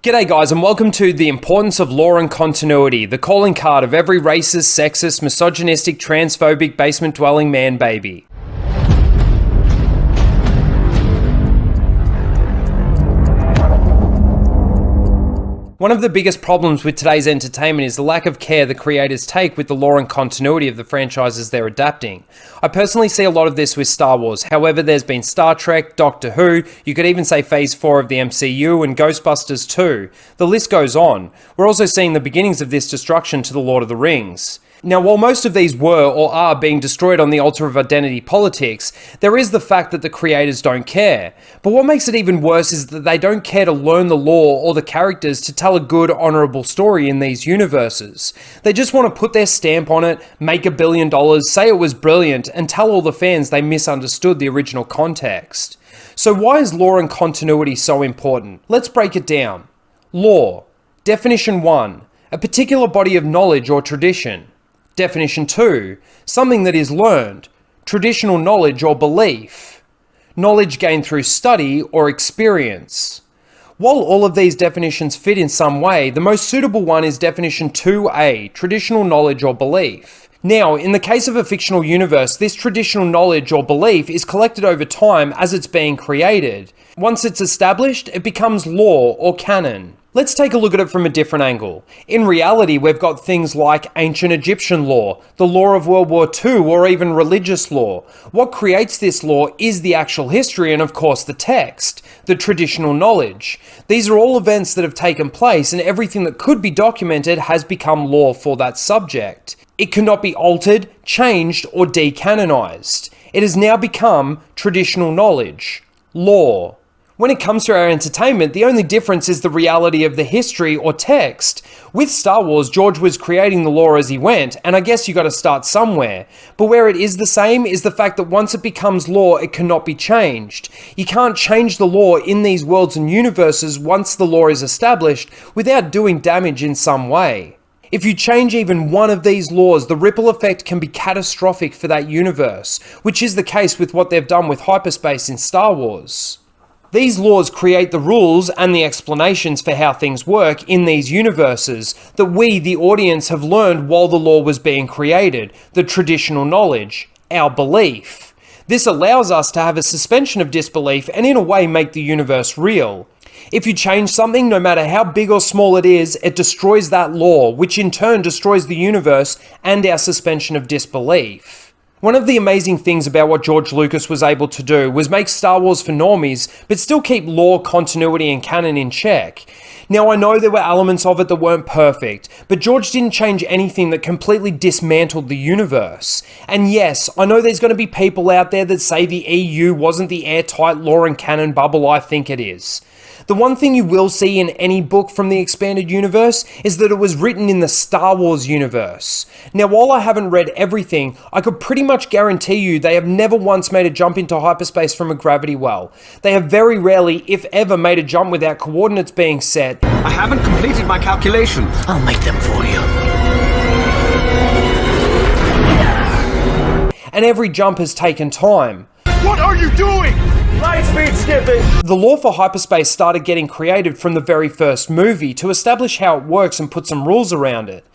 G'day guys, and welcome to The Importance of Law and Continuity, the calling card of every racist, sexist, misogynistic, transphobic, basement-dwelling man-baby. One of the biggest problems with today's entertainment is the lack of care the creators take with the lore and continuity of the franchises they're adapting. I personally see a lot of this with Star Wars. However, there's been Star Trek, Doctor Who, you could even say Phase 4 of the MCU, and Ghostbusters 2. The list goes on. We're also seeing the beginnings of this destruction to the Lord of the Rings. Now, while most of these were or are being destroyed on the altar of identity politics, there is the fact that the creators don't care. But what makes it even worse is that they don't care to learn the lore or the characters to tell a good, honourable story in these universes. They just want to put their stamp on it, make $1 billion, say it was brilliant, and tell all the fans they misunderstood the original context. So why is lore and continuity so important? Let's break it down. Lore. Definition 1. A particular body of knowledge or tradition. Definition 2. Something that is learned, traditional knowledge or belief. Knowledge gained through study or experience. While all of these definitions fit in some way, the most suitable one is definition 2A, traditional knowledge or belief. Now, in the case of a fictional universe, this traditional knowledge or belief is collected over time as it's being created. Once it's established, it becomes lore or canon. Let's take a look at it from a different angle. In reality, we've got things like ancient Egyptian lore, the lore of World War II, or even religious lore. What creates this lore is the actual history and, of course, the text, the traditional knowledge. These are all events that have taken place, and everything that could be documented has become lore for that subject. It cannot be altered, changed, or decanonized. It has now become traditional knowledge, lore. When it comes to our entertainment, the only difference is the reality of the history or text. With Star Wars, George was creating the lore as he went, and I guess you gotta start somewhere. But where it is the same is the fact that once it becomes lore, it cannot be changed. You can't change the lore in these worlds and universes once the lore is established without doing damage in some way. If you change even one of these laws, the ripple effect can be catastrophic for that universe, which is the case with what they've done with hyperspace in Star Wars. These laws create the rules and the explanations for how things work in these universes that we, the audience, have learned while the lore was being created, the traditional knowledge, our belief. This allows us to have a suspension of disbelief and in a way make the universe real. If you change something, no matter how big or small it is, it destroys that lore, which in turn destroys the universe and our suspension of disbelief. One of the amazing things about what George Lucas was able to do was make Star Wars for normies, but still keep lore, continuity, and canon in check. Now, I know there were elements of it that weren't perfect, but George didn't change anything that completely dismantled the universe. And yes, I know there's going to be people out there that say the EU wasn't the airtight lore and canon bubble I think it is. The one thing you will see in any book from the expanded universe is that it was written in the Star Wars universe. Now, while I haven't read everything, I could pretty much guarantee you they have never once made a jump into hyperspace from a gravity well. They have very rarely, if ever, made a jump without coordinates being set. I haven't completed my calculations. I'll make them for you. And every jump has taken time. What are you doing? Light speed skipping! The lore for hyperspace started getting created from the very first movie to establish how it works and put some rules around it.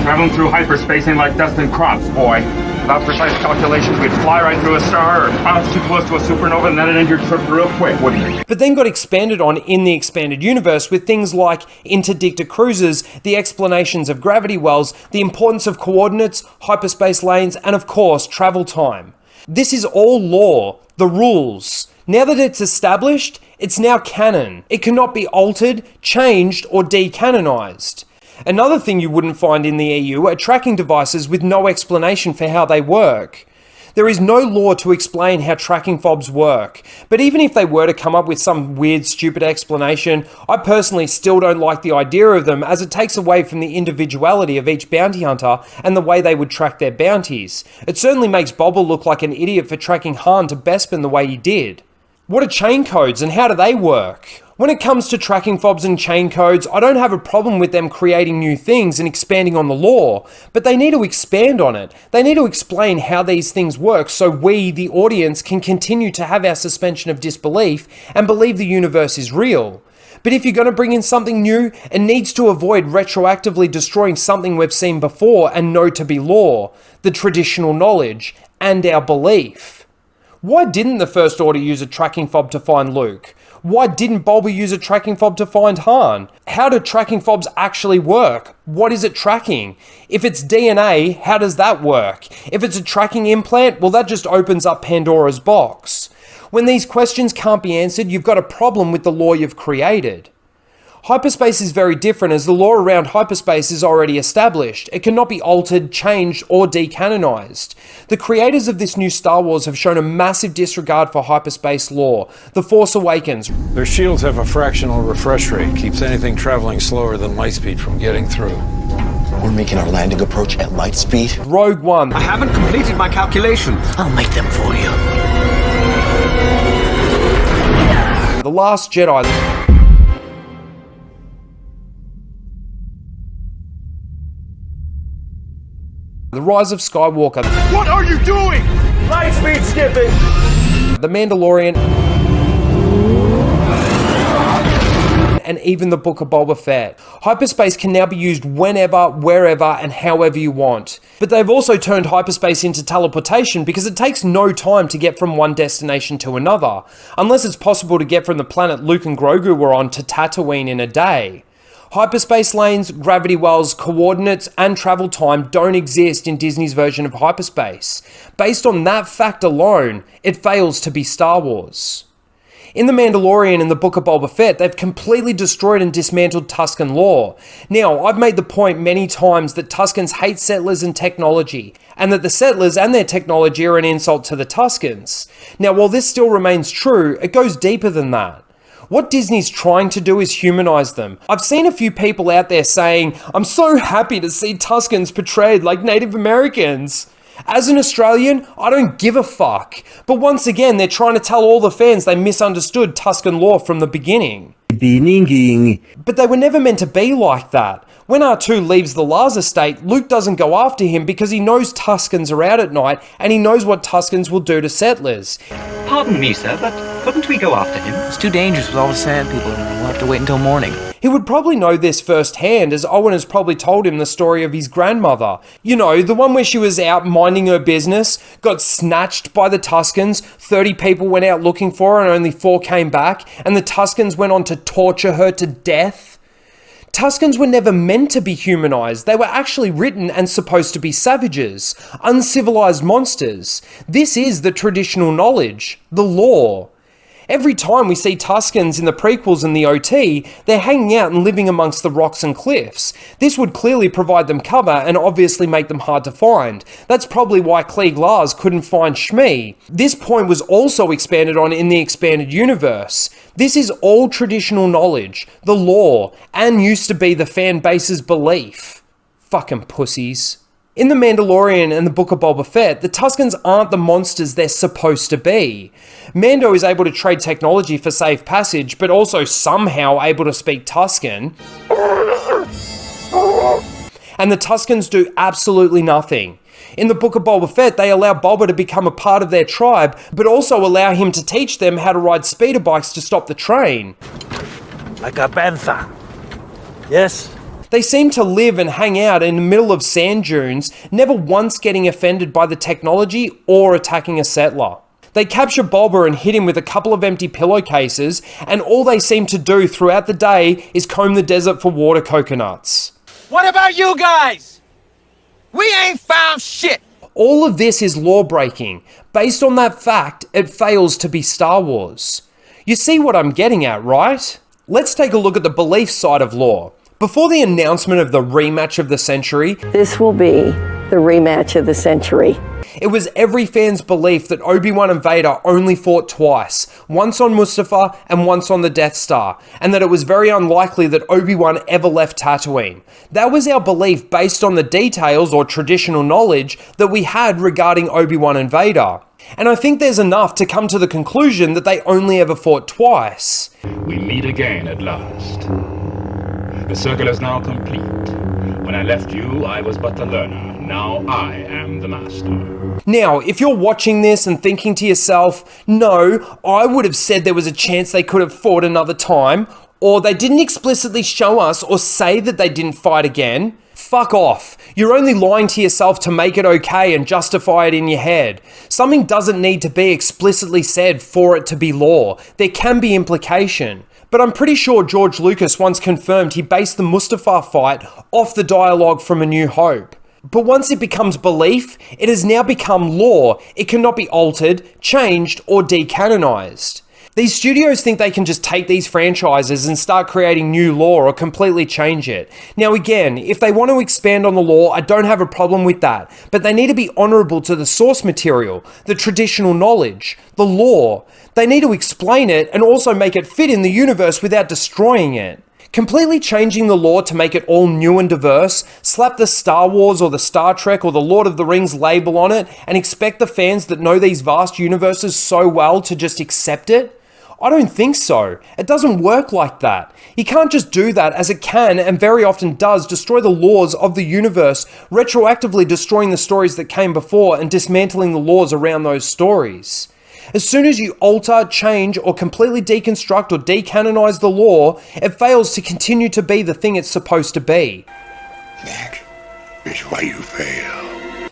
Traveling through hyperspace ain't like dust and crops, boy. Without precise calculations, we'd fly right through a star or bounce too close to a supernova and that'd end your trip real quick, wouldn't it? But then got expanded on in the expanded universe with things like interdictor cruises, the explanations of gravity wells, the importance of coordinates, hyperspace lanes, and of course, travel time. This is all lore, the rules. Now that it's established, it's now canon. It cannot be altered, changed, or decanonized. Another thing you wouldn't find in the EU are tracking devices with no explanation for how they work. There is no law to explain how tracking fobs work, but even if they were to come up with some weird, stupid explanation, I personally still don't like the idea of them as it takes away from the individuality of each bounty hunter and the way they would track their bounties. It certainly makes Bobble look like an idiot for tracking Han to Bespin the way he did. What are chain codes and how do they work? When it comes to tracking fobs and chain codes, I don't have a problem with them creating new things and expanding on the lore, but they need to expand on it. They need to explain how these things work so we, the audience, can continue to have our suspension of disbelief and believe the universe is real. But if you're going to bring in something new, it needs to avoid retroactively destroying something we've seen before and know to be law, the traditional knowledge, and our belief. Why didn't the First Order use a tracking fob to find Luke? Why didn't Bulba use a tracking fob to find Han? How do tracking fobs actually work? What is it tracking? If it's DNA, how does that work? If it's a tracking implant, well, that just opens up Pandora's box. When these questions can't be answered, you've got a problem with the law you've created. Hyperspace is very different, as the law around hyperspace is already established. It cannot be altered, changed, or decanonized. The creators of this new Star Wars have shown a massive disregard for hyperspace law. The Force Awakens. Their shields have a fractional refresh rate, keeps anything traveling slower than light speed from getting through. We're making our landing approach at light speed. Rogue One. I haven't completed my calculations. I'll make them for you. The Last Jedi. The Rise of Skywalker. What are you doing? Light speed skipping. The Mandalorian. And even the Book of Boba Fett. Hyperspace can now be used whenever, wherever, and however you want. But they've also turned hyperspace into teleportation because it takes no time to get from one destination to another, unless it's possible to get from the planet Luke and Grogu were on to Tatooine in a day. Hyperspace lanes, gravity wells, coordinates, and travel time don't exist in Disney's version of hyperspace. Based on that fact alone, it fails to be Star Wars. In The Mandalorian and the Book of Boba Fett, they've completely destroyed and dismantled Tusken law. Now, I've made the point many times that Tuskens hate settlers and technology, and that the settlers and their technology are an insult to the Tuskens. Now, while this still remains true, it goes deeper than that. What Disney's trying to do is humanize them. I've seen a few people out there saying, I'm so happy to see Tuskens portrayed like Native Americans. As an Australian, I don't give a fuck. But once again, they're trying to tell all the fans they misunderstood Tusken lore from the beginning. But they were never meant to be like that. When R2 leaves the Lars estate, Luke doesn't go after him because he knows Tuskens are out at night and he knows what Tuskens will do to settlers. Pardon me, sir, but couldn't we go after him? It's too dangerous with all the sand people around. We'll have to wait until morning. He would probably know this firsthand, as Owen has probably told him the story of his grandmother. You know, the one where she was out minding her business, got snatched by the Tuskens, 30 people went out looking for her and only 4 came back, and the Tuskens went on to torture her to death. Tuskens were never meant to be humanized. They were actually written and supposed to be savages, uncivilized monsters. This is the traditional knowledge, the law. Every time we see Tuskens in the prequels and the OT, they're hanging out and living amongst the rocks and cliffs. This would clearly provide them cover and obviously make them hard to find. That's probably why Klieg Lars couldn't find Shmi. This point was also expanded on in the expanded universe. This is all traditional knowledge, the law, and used to be the fan base's belief. Fucking pussies. In The Mandalorian and the Book of Boba Fett, the Tuskens aren't the monsters they're supposed to be. Mando is able to trade technology for safe passage, but also somehow able to speak Tusken. And the Tuskens do absolutely nothing. In the Book of Boba Fett, they allow Boba to become a part of their tribe, but also allow him to teach them how to ride speeder bikes to stop the train. Like a bantha. Yes? They seem to live and hang out in the middle of sand dunes, never once getting offended by the technology or attacking a settler. They capture Boba and hit him with a couple of empty pillowcases, and all they seem to do throughout the day is comb the desert for water coconuts. What about you guys? We ain't found shit! All of this is law breaking. Based on that fact, it fails to be Star Wars. You see what I'm getting at, right? Let's take a look at the belief side of law. Before the announcement of the rematch of the century, this will be the rematch of the century. It was every fan's belief that Obi-Wan and Vader only fought twice, once on Mustafar and once on the Death Star, and that it was very unlikely that Obi-Wan ever left Tatooine. That was our belief based on the details or traditional knowledge that we had regarding Obi-Wan and Vader. And I think there's enough to come to the conclusion that they only ever fought twice. We meet again at last. The circle is now complete. When I left you, I was but the learner. Now I am the master. Now, if you're watching this and thinking to yourself, no, I would have said there was a chance they could have fought another time, Or they didn't explicitly show us or say that they didn't fight again. Fuck off. You're only lying to yourself to make it okay and justify it in your head. Something doesn't need to be explicitly said for it to be law. There can be implication. But I'm pretty sure George Lucas once confirmed he based the Mustafar fight off the dialogue from A New Hope. But once it becomes belief, it has now become law. It cannot be altered, changed, or decanonized. These studios think they can just take these franchises and start creating new lore or completely change it. Now again, if they want to expand on the lore, I don't have a problem with that, but they need to be honourable to the source material, the traditional knowledge, the lore. They need to explain it and also make it fit in the universe without destroying it. Completely changing the lore to make it all new and diverse, slap the Star Wars or the Star Trek or the Lord of the Rings label on it, and expect the fans that know these vast universes so well to just accept it? I don't think so. It doesn't work like that. You can't just do that, as it can and very often does destroy the laws of the universe, retroactively destroying the stories that came before and dismantling the laws around those stories. As soon as you alter, change, or completely deconstruct or decanonize the lore, it fails to continue to be the thing it's supposed to be. That is why you fail.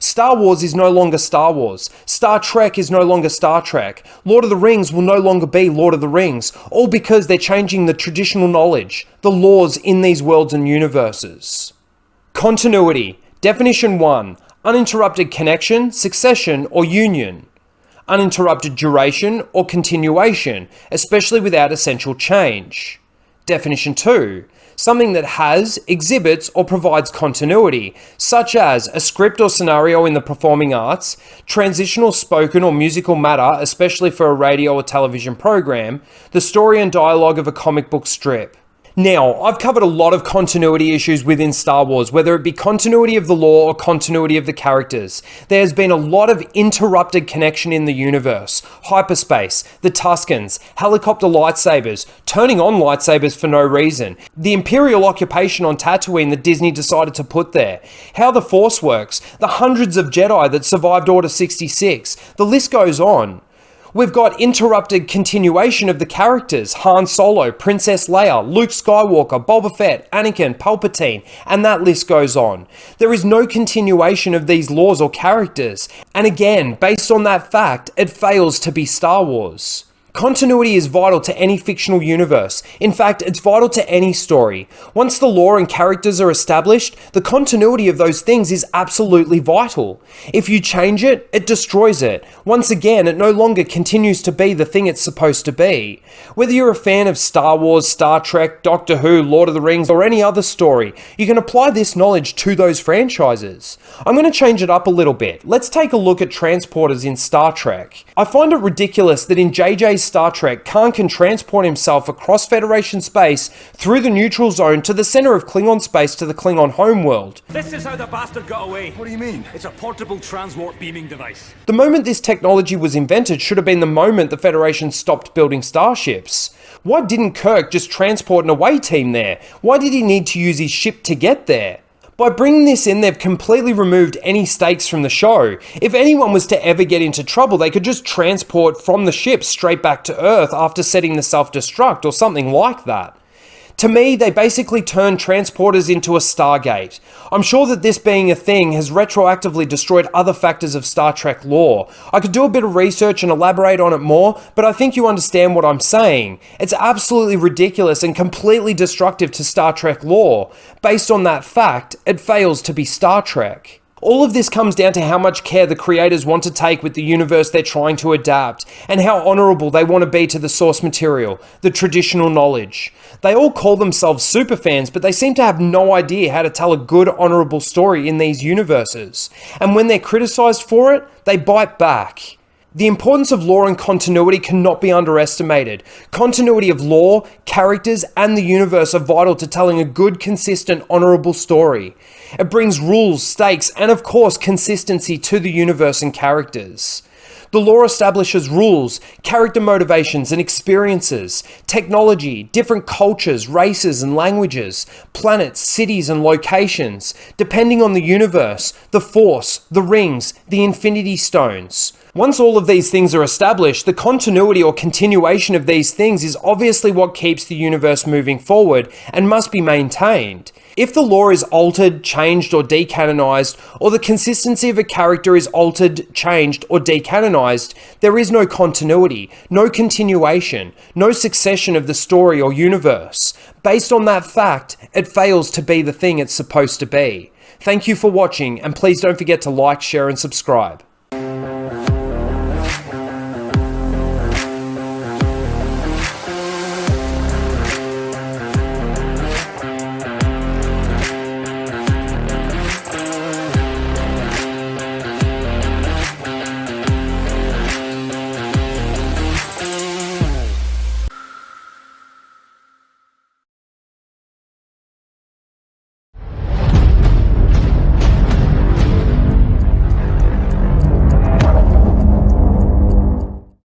Star Wars is no longer Star Wars. Star Trek is no longer Star Trek. Lord of the Rings will no longer be Lord of the Rings, all because they're changing the traditional knowledge, the laws in these worlds and universes. Continuity. Definition 1. Uninterrupted connection, succession, or union. Uninterrupted duration or continuation, especially without essential change. Definition 2. Something that has, exhibits, or provides continuity, such as a script or scenario in the performing arts, transitional spoken or musical matter, especially for a radio or television program, the story and dialogue of a comic book strip. Now, I've covered a lot of continuity issues within Star Wars, whether it be continuity of the lore or continuity of the characters. There has been a lot of interrupted connection in the universe. Hyperspace, the Tuskens, helicopter lightsabers, turning on lightsabers for no reason, the Imperial occupation on Tatooine that Disney decided to put there, how the Force works, the hundreds of Jedi that survived Order 66, the list goes on. We've got interrupted continuation of the characters, Han Solo, Princess Leia, Luke Skywalker, Boba Fett, Anakin, Palpatine, and that list goes on. There is no continuation of these laws or characters, and again, based on that fact, it fails to be Star Wars. Continuity is vital to any fictional universe. In fact, it's vital to any story. Once the lore and characters are established, the continuity of those things is absolutely vital. If you change it, it destroys it. Once again, it no longer continues to be the thing it's supposed to be. Whether you're a fan of Star Wars, Star Trek, Doctor Who, Lord of the Rings, or any other story, you can apply this knowledge to those franchises. I'm going to change it up a little bit. Let's take a look at transporters in Star Trek. I find it ridiculous that in JJ's Star Trek, Khan can transport himself across Federation space through the neutral zone to the center of Klingon space to the Klingon homeworld. This is how the bastard got away. What do you mean? It's a portable transwarp beaming device. The moment this technology was invented should have been the moment the Federation stopped building starships. Why didn't Kirk just transport an away team there? Why did he need to use his ship to get there? By bringing this in, they've completely removed any stakes from the show. If anyone was to ever get into trouble, they could just transport from the ship straight back to Earth after setting the self-destruct or something like that. To me, they basically turned transporters into a Stargate. I'm sure that this being a thing has retroactively destroyed other factors of Star Trek lore. I could do a bit of research and elaborate on it more, but I think you understand what I'm saying. It's absolutely ridiculous and completely destructive to Star Trek lore. Based on that fact, it fails to be Star Trek. All of this comes down to how much care the creators want to take with the universe they're trying to adapt, and how honourable they want to be to the source material, the traditional knowledge. They all call themselves superfans, but they seem to have no idea how to tell a good, honourable story in these universes. And when they're criticised for it, they bite back. The importance of lore and continuity cannot be underestimated. Continuity of lore, characters, and the universe are vital to telling a good, consistent, honourable story. It brings rules, stakes, and of course consistency to the universe and characters. The lore establishes rules, character motivations and experiences, technology, different cultures, races and languages, planets, cities and locations, depending on the universe, the Force, the rings, the Infinity Stones. Once all of these things are established, the continuity or continuation of these things is obviously what keeps the universe moving forward and must be maintained. If the lore is altered, changed, or decanonized, or the consistency of a character is altered, changed, or decanonized, there is no continuity, no continuation, no succession of the story or universe. Based on that fact, it fails to be the thing it's supposed to be. Thank you for watching, and please don't forget to like, share, and subscribe.